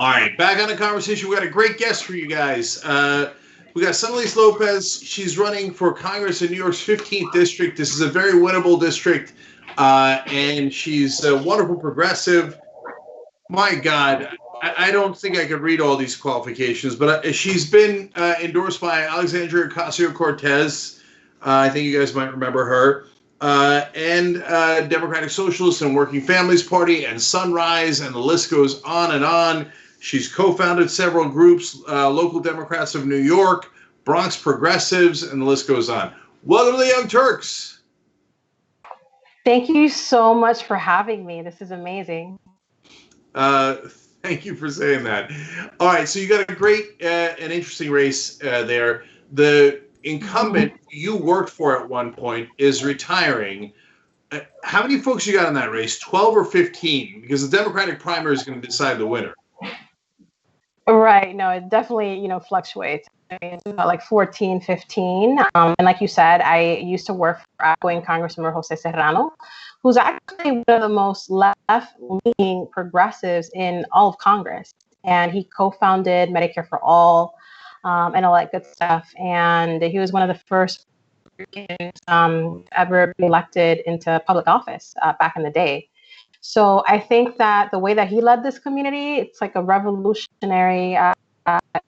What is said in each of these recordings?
All right, back on the conversation. We got a great guest for you guys. We got Sunelise Lopez. She's running for Congress in New York's 15th district. This is a very winnable district, and she's a wonderful progressive. My God, I don't think I could read all these qualifications, but she's been endorsed by Alexandria Ocasio-Cortez. I think you guys might remember her. And Democratic Socialists and Working Families Party and Sunrise, and the list goes on and on. She's co-founded several groups, Local Democrats of New York, Bronx Progressives, and the list goes on. Welcome to the Young Turks. Thank you so much for having me. This is amazing. Thank you for saying that. All right, so you got a great and interesting race there. The incumbent you worked for at one point is retiring. How many folks you got in that race, 12 or 15? Because the Democratic primary is going to decide the winner. Right. No, it definitely, fluctuates. I mean, it's about like 14, 15. And like you said, I used to work for outgoing Congressman Jose Serrano, who's actually one of the most left-leaning progressives in all of Congress. And he co-founded Medicare for All and all that good stuff. And he was one of the first ever be elected into public office back in the day. So I think that the way that he led this community, it's like a revolutionary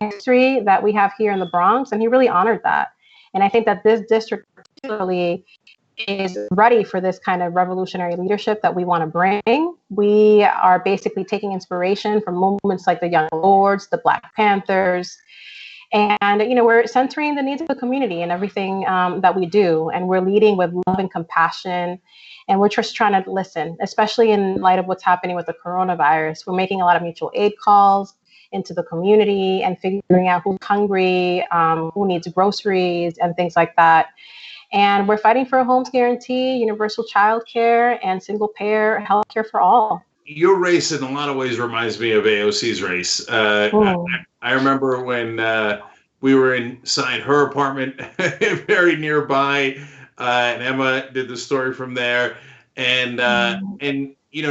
history that we have here in the Bronx, and he really honored that. And I think that this district particularly is ready for this kind of revolutionary leadership that we want to bring. We are basically taking inspiration from movements like the Young Lords, the Black Panthers, and we're centering the needs of the community in everything that we do, and we're leading with love and compassion. And we're just trying to listen, especially in light of what's happening with the coronavirus. We're making a lot of mutual aid calls into the community and figuring out who's hungry, who needs groceries and things like that. And we're fighting for a homes guarantee, universal child care, and single-payer health care for all. Your race in a lot of ways reminds me of AOC's race. I remember when we were inside her apartment very nearby, and Emma did the story from there. And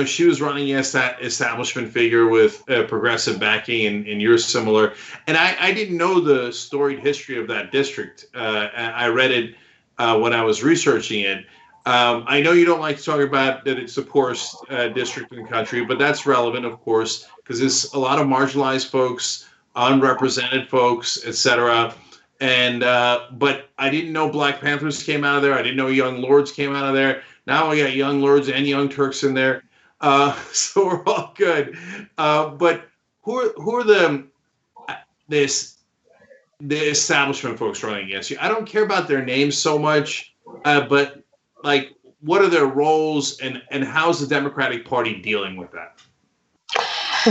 she was running as that establishment figure with progressive backing, and you're similar. And I didn't know the storied history of that district. I read it when I was researching it. I know you don't like to talk about that it's the poorest district in the country, but that's relevant, of course, because there's a lot of marginalized folks, unrepresented folks, etc. And but I didn't know Black Panthers came out of there. I didn't know Young Lords came out of there. Now we got Young Lords and Young Turks in there, so we're all good. But who are the establishment folks running against you? I don't care about their names so much, but like, what are their roles, and how's the Democratic Party dealing with that?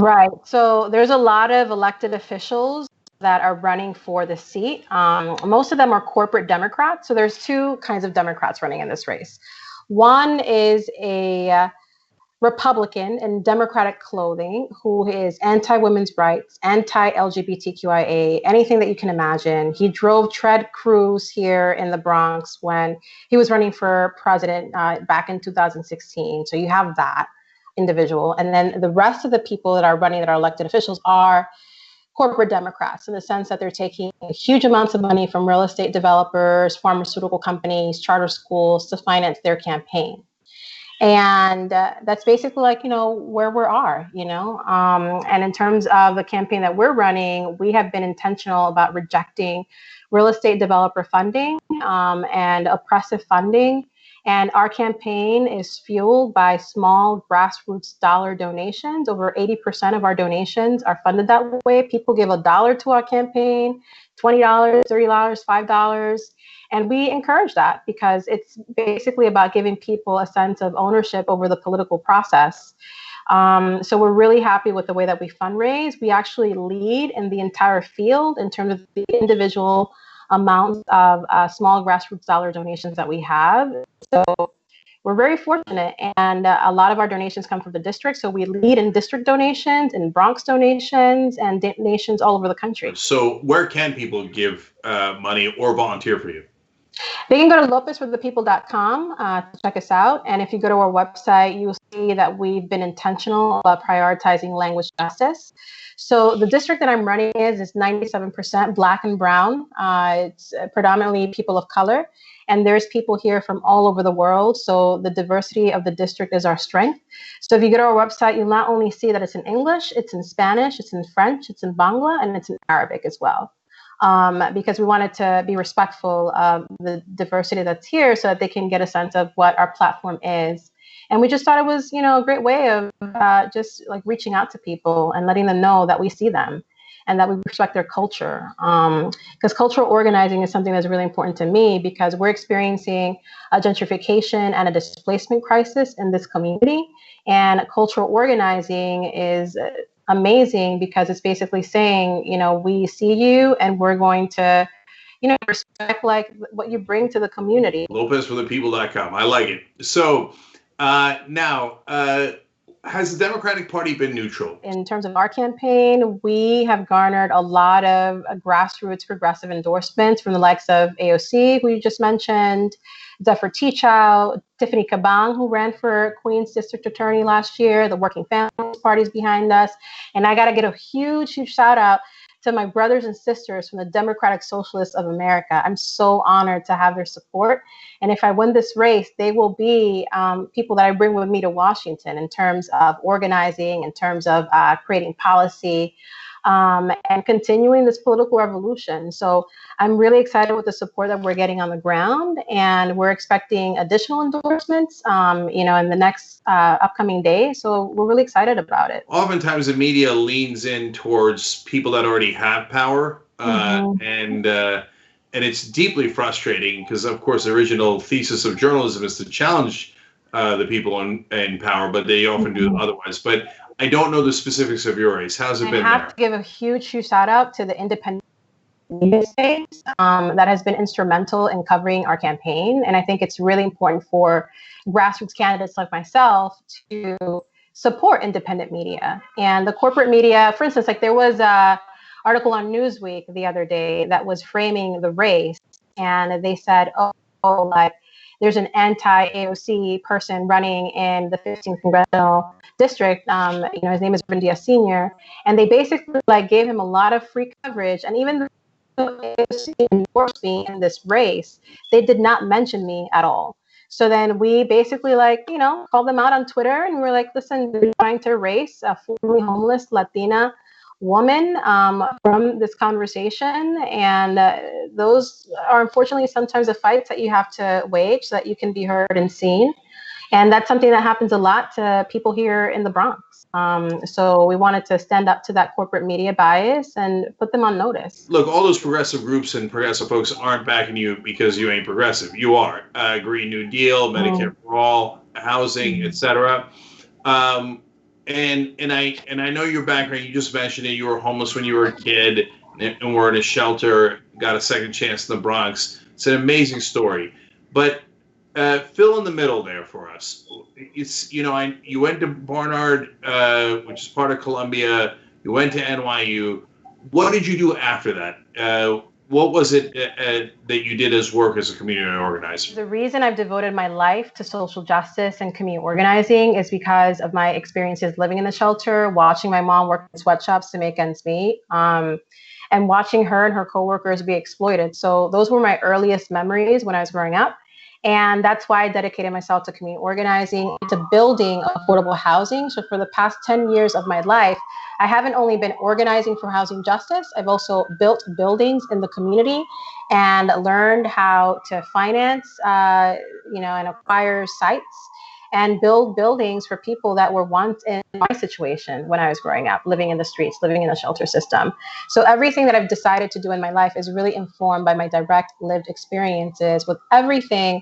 Right. So there's a lot of elected officials that are running for the seat. Most of them are corporate Democrats. So there's two kinds of Democrats running in this race. One is a Republican in Democratic clothing who is anti-women's rights, anti-LGBTQIA, anything that you can imagine. He drove Ted Cruz here in the Bronx when he was running for president back in 2016. So you have that individual. And then the rest of the people that are running, that are elected officials, are corporate Democrats, in the sense that they're taking huge amounts of money from real estate developers, pharmaceutical companies, charter schools to finance their campaign. And that's basically like, where we are, and in terms of the campaign that we're running, we have been intentional about rejecting real estate developer funding and oppressive funding. And our campaign is fueled by small grassroots dollar donations. Over 80% of our donations are funded that way. People give $1 to our campaign, $20, $30, $5. And we encourage that because it's basically about giving people a sense of ownership over the political process. So we're really happy with the way that we fundraise. We actually lead in the entire field in terms of the individual amounts of small grassroots dollar donations that we have. So we're very fortunate, and a lot of our donations come from the district. So we lead in district donations, in Bronx donations, and donations all over the country. So where can people give money or volunteer for you? They can go to lopezforthepeople.com to check us out. And if you go to our website, you will that we've been intentional about prioritizing language justice. So the district that I'm running is 97% Black and Brown. It's predominantly people of color, and there's people here from all over the world. So the diversity of the district is our strength. So if you go to our website, you'll not only see that it's in English, it's in Spanish, it's in French, it's in Bangla, and it's in Arabic as well. Because we wanted to be respectful of the diversity that's here so that they can get a sense of what our platform is. And we just thought it was, a great way of just like reaching out to people and letting them know that we see them and that we respect their culture. Because cultural organizing is something that's really important to me because we're experiencing a gentrification and a displacement crisis in this community. And cultural organizing is amazing because it's basically saying, we see you and we're going to, respect like what you bring to the community. LopezForThePeople.com. I like it. So now, has the Democratic Party been neutral? In terms of our campaign, we have garnered a lot of grassroots progressive endorsements from the likes of AOC, who you just mentioned, Zephyr Teachout, Tiffany Kabang, who ran for Queens District Attorney last year. The Working Families Party is behind us. And I got to get a huge, huge shout out to my brothers and sisters from the Democratic Socialists of America. I'm so honored to have their support. And if I win this race, they will be people that I bring with me to Washington in terms of organizing, in terms of creating policy, and continuing this political revolution. So I'm really excited with the support that we're getting on the ground, and we're expecting additional endorsements, in the next upcoming days. So we're really excited about it. Oftentimes the media leans in towards people that already have power, and it's deeply frustrating because, of course, the original thesis of journalism is to challenge the people in power, but they often do otherwise. But I don't know the specifics of your race. How's it been there? I have to give a huge shout out to the independent media space that has been instrumental in covering our campaign. And I think it's really important for grassroots candidates like myself to support independent media. And the corporate media, for instance, like there was a article on Newsweek the other day that was framing the race, and they said, like there's an anti-AOC person running in the 15th congressional district. His name is Diaz Sr. And they basically like gave him a lot of free coverage. And even though AOC endorsed me in this race, they did not mention me at all. So then we basically called them out on Twitter, and we were like, listen, we're trying to erase a formerly homeless Latina woman from this conversation. And those are unfortunately sometimes the fights that you have to wage so that you can be heard and seen. And that's something that happens a lot to people here in the Bronx. So we wanted to stand up to that corporate media bias and put them on notice. Look, all those progressive groups and progressive folks aren't backing you because you ain't progressive. You are. Green New Deal, Medicare for all, housing, etc. And I know your background. You just mentioned it. You were homeless when you were a kid and were in a shelter, got a second chance in the Bronx. It's an amazing story. But fill in the middle there for us. It's you went to Barnard, which is part of Columbia. You went to NYU. What did you do after that? What was it that you did as work as a community organizer? The reason I've devoted my life to social justice and community organizing is because of my experiences living in the shelter, watching my mom work in sweatshops to make ends meet, and watching her and her coworkers be exploited. So those were my earliest memories when I was growing up. And that's why I dedicated myself to community organizing, to building affordable housing. So for the past 10 years of my life, I haven't only been organizing for housing justice, I've also built buildings in the community and learned how to finance, and acquire sites and build buildings for people that were once in my situation when I was growing up, living in the streets, living in a shelter system. So everything that I've decided to do in my life is really informed by my direct lived experiences with everything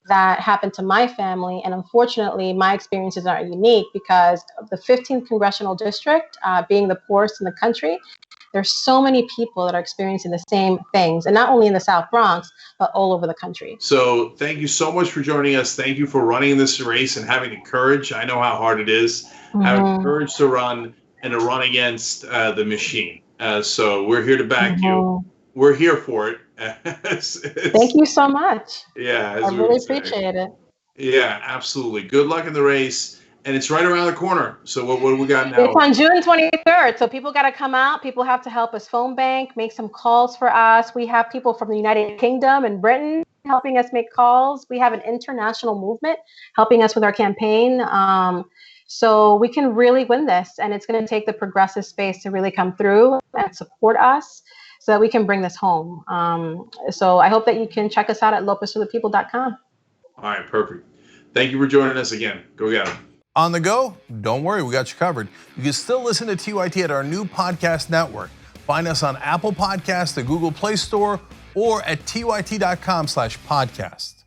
that happened to my family. And unfortunately, my experiences aren't unique because of the 15th congressional district, being the poorest in the country, there's so many people that are experiencing the same things, and not only in the South Bronx, but all over the country. So thank you so much for joining us. Thank you for running this race and having the courage. I know how hard it is, having the courage to run and to run against the machine. So we're here to back you. We're here for it. Thank you so much. Yeah. I really appreciate it. Yeah, absolutely. Good luck in the race. And it's right around the corner. So what do we got now? It's on June 23rd. So people got to come out. People have to help us phone bank, make some calls for us. We have people from the United Kingdom and Britain helping us make calls. We have an international movement helping us with our campaign. So we can really win this. And it's going to take the progressive space to really come through and support us so that we can bring this home. So I hope that you can check us out at lopezforthepeople.com. All right, perfect. Thank you for joining us again. Go get them. On the go? Don't worry, we got you covered. You can still listen to TYT at our new podcast network. Find us on Apple Podcasts, the Google Play Store, or at tyt.com/podcast.